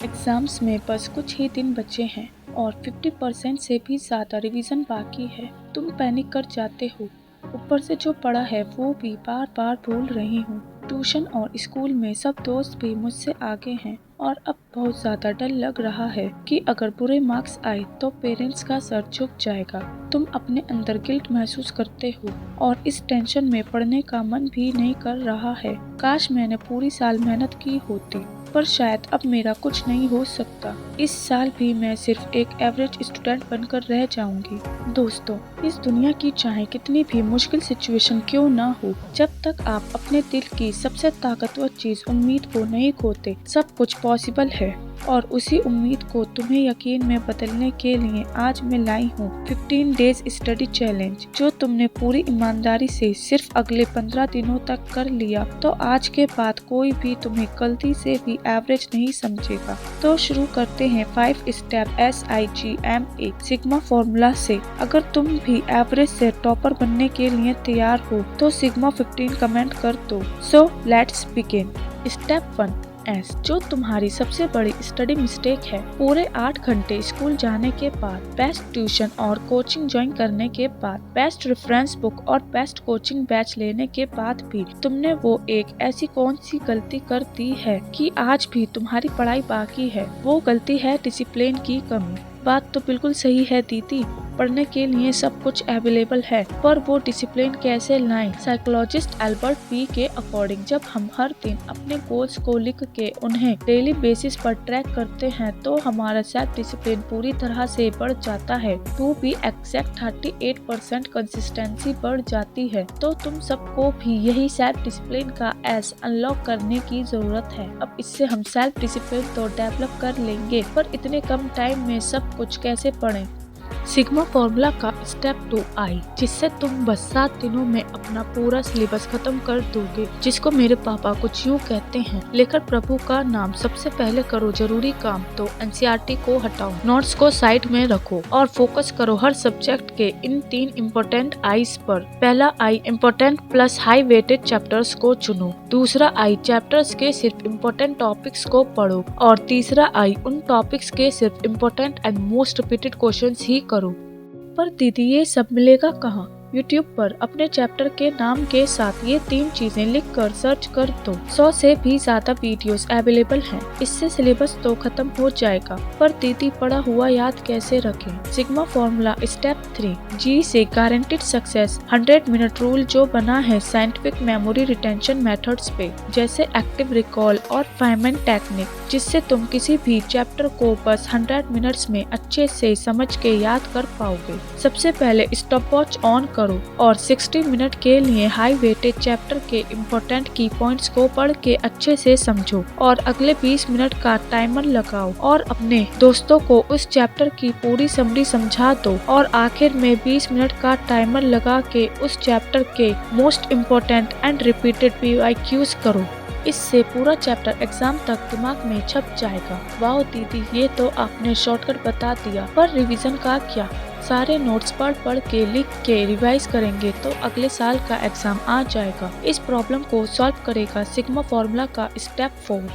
Exams में बस कुछ ही दिन बचे हैं और 50% से भी ज़्यादा रिवीजन बाकी है। तुम पैनिक कर जाते हो। ऊपर से जो पढ़ा है वो भी बार बार भूल रही हूँ। ट्यूशन और स्कूल में सब दोस्त भी मुझसे आगे हैं और अब बहुत ज़्यादा डर लग रहा है कि अगर बुरे मार्क्स आए तो पेरेंट्स का सर झुक जाएगा। तुम अपने अंदर गिल्ट महसूस करते हो और इस टेंशन में पढ़ने का मन भी नहीं कर रहा है। काश मैंने पूरी साल मेहनत की होती, पर शायद अब मेरा कुछ नहीं हो सकता। इस साल भी मैं सिर्फ एक एवरेज स्टूडेंट बनकर रह जाऊंगी। दोस्तों, इस दुनिया की चाहे कितनी भी मुश्किल सिचुएशन क्यों ना हो, जब तक आप अपने दिल की सबसे ताकतवर चीज उम्मीद को नहीं खोते, सब कुछ पॉसिबल है। और उसी उम्मीद को तुम्हें यकीन में बदलने के लिए आज मैं लाई हूँ 15 डेज स्टडी चैलेंज, जो तुमने पूरी ईमानदारी से सिर्फ अगले 15 दिनों तक कर लिया तो आज के बाद कोई भी तुम्हें गलती से भी एवरेज नहीं समझेगा। तो शुरू करते हैं 5 स्टेप SIGMA सिग्मा फॉर्मूला से। अगर तुम भी एवरेज से टॉपर बनने के लिए तैयार हो तो सिग्मा 15 कमेंट कर दो। So let's begin. स्टेप 1, जो तुम्हारी सबसे बड़ी स्टडी मिस्टेक है। पूरे 8 घंटे स्कूल जाने के बाद, बेस्ट ट्यूशन और कोचिंग ज्वाइन करने के बाद, बेस्ट रेफरेंस बुक और बेस्ट कोचिंग बैच लेने के बाद भी तुमने वो एक ऐसी कौन सी गलती कर दी है कि आज भी तुम्हारी पढ़ाई बाकी है। वो गलती है डिसिप्लिन की कमी। बात तो बिल्कुल सही है दीदी, पढ़ने के लिए सब कुछ अवेलेबल है, पर वो डिसिप्लिन कैसे लाएं? साइकोलॉजिस्ट एल्बर्ट पी के अकॉर्डिंग, जब हम हर दिन अपने गोल्स को लिख के उन्हें डेली बेसिस पर ट्रैक करते हैं तो हमारा सेल्फ डिसिप्लिन पूरी तरह से बढ़ जाता है। टू बी एग्जैक्ट 38% कंसिस्टेंसी बढ़ जाती है। तो तुम सबको भी यही सेल्फ डिसिप्लिन का एस अनलॉक करने की जरूरत है। अब इससे हम सेल्फ डिसिप्लिन तो डेवलप कर लेंगे, पर इतने कम टाइम में सब कुछ कैसे पढ़ें? सिग्मा फॉर्मूला का स्टेप 2I, जिससे तुम बस 7 दिनों में अपना पूरा सिलेबस खत्म कर दोगे, जिसको मेरे पापा कुछ यूँ कहते हैं, लेकर प्रभु का नाम सबसे पहले करो जरूरी काम। तो NCERT को हटाओ, नोट्स को साइड में रखो और फोकस करो हर सब्जेक्ट के इन 3 इम्पोर्टेंट आईज पर। पहला I, important plus high weighted chapters को चुनो। दूसरा आई, चैप्टर्स के सिर्फ इम्पोर्टेंट टॉपिक्स को पढ़ो। और तीसरा आई, उन टॉपिक्स के सिर्फ important and most repeated questions ही करो। पर दीदी, ये सब मिलेगा कहाँ? YouTube पर अपने चैप्टर के नाम के साथ ये 3 चीजें लिखकर सर्च कर दो। 100 से भी ज्यादा वीडियोस अवेलेबल हैं। इससे सिलेबस तो खत्म हो जाएगा, पर दीदी पढ़ा हुआ याद कैसे रखें? सिग्मा फॉर्मूला स्टेप 3, G से गारंटीड सक्सेस 100 मिनट रूल, जो बना है साइंटिफिक मेमोरी रिटेंशन मेथड्स पे, जैसे एक्टिव रिकॉल और फाइनमैन टेक्निक, जिससे तुम किसी भी चैप्टर को बस 100 मिनट्स में अच्छे से समझ के याद कर पाओगे। सबसे पहले स्टॉप वॉच ऑन करो और 60 मिनट के लिए हाई वेटेड चैप्टर के इम्पोर्टेंट की पॉइंट्स को पढ़ के अच्छे से समझो और अगले 20 मिनट का टाइमर लगाओ और अपने दोस्तों को उस चैप्टर की पूरी समरी समझा दो और आखिर में 20 मिनट का टाइमर लगा के उस चैप्टर के most important and repeated PYQs करो। इससे पूरा चैप्टर एग्जाम तक दिमाग में छप जाएगा। वाह दीदी, ये तो आपने शॉर्टकट बता दिया, पर रिवीजन का क्या? सारे नोट्स पढ़ के लिख के रिवाइज करेंगे तो अगले साल का एग्जाम आ जाएगा। इस प्रॉब्लम को सॉल्व करेगा सिग्मा फॉर्मूला का स्टेप 4,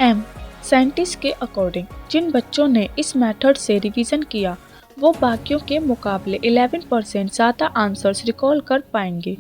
M। साइंटिस्ट के अकॉर्डिंग, जिन बच्चों ने इस मेथड से रिवीजन किया वो बाकियों के मुकाबले 11% ज़्यादा आंसर्स रिकॉल कर पाएंगे,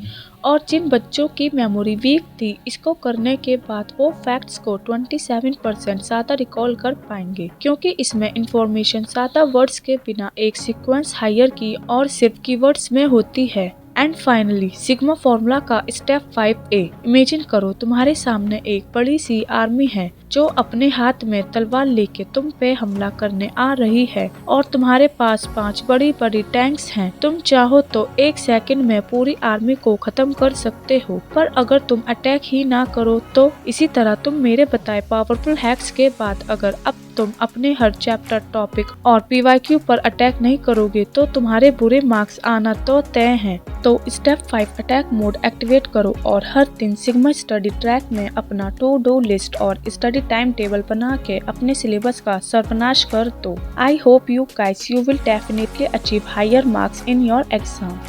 और जिन बच्चों की मेमोरी वीक थी, इसको करने के बाद वो फैक्ट्स को 27% ज़्यादा रिकॉल कर पाएंगे, क्योंकि इसमें इंफॉर्मेशन ज़्यादा वर्ड्स के बिना एक सीक्वेंस हायर की और सिर्फ कीवर्ड्स में होती है। एंड फाइनली सिग्मा फॉर्मूला का स्टेप 5A, इमेजिन करो तुम्हारे सामने एक बड़ी सी आर्मी है जो अपने हाथ में तलवार लेके तुम पे हमला करने आ रही है और तुम्हारे पास 5 बड़ी बड़ी टैंक्स हैं। तुम चाहो तो 1 सेकंड में पूरी आर्मी को खत्म कर सकते हो, पर अगर तुम अटैक ही ना करो तो इसी तरह तुम मेरे बताए पावरफुल हैक्स के बाद अगर अब तुम अपने हर चैप्टर, टॉपिक और PYQ पर अटैक नहीं करोगे तो तुम्हारे बुरे मार्क्स आना तो तय है। तो स्टेप 5 अटैक मोड एक्टिवेट करो और हर दिन सिग्मा स्टडी ट्रैक में अपना टू डू लिस्ट और स्टडी टाइम टेबल बना के अपने सिलेबस का सर्वनाश कर दो। I hope you guys you will definitely achieve higher marks in your exam.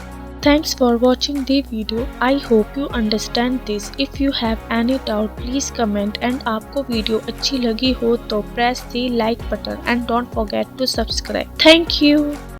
Thanks for watching the video. I hope you understand this. If you have any doubt, please comment. And आपको video अच्छी लगी हो तो press the like button and don't forget to subscribe. Thank you.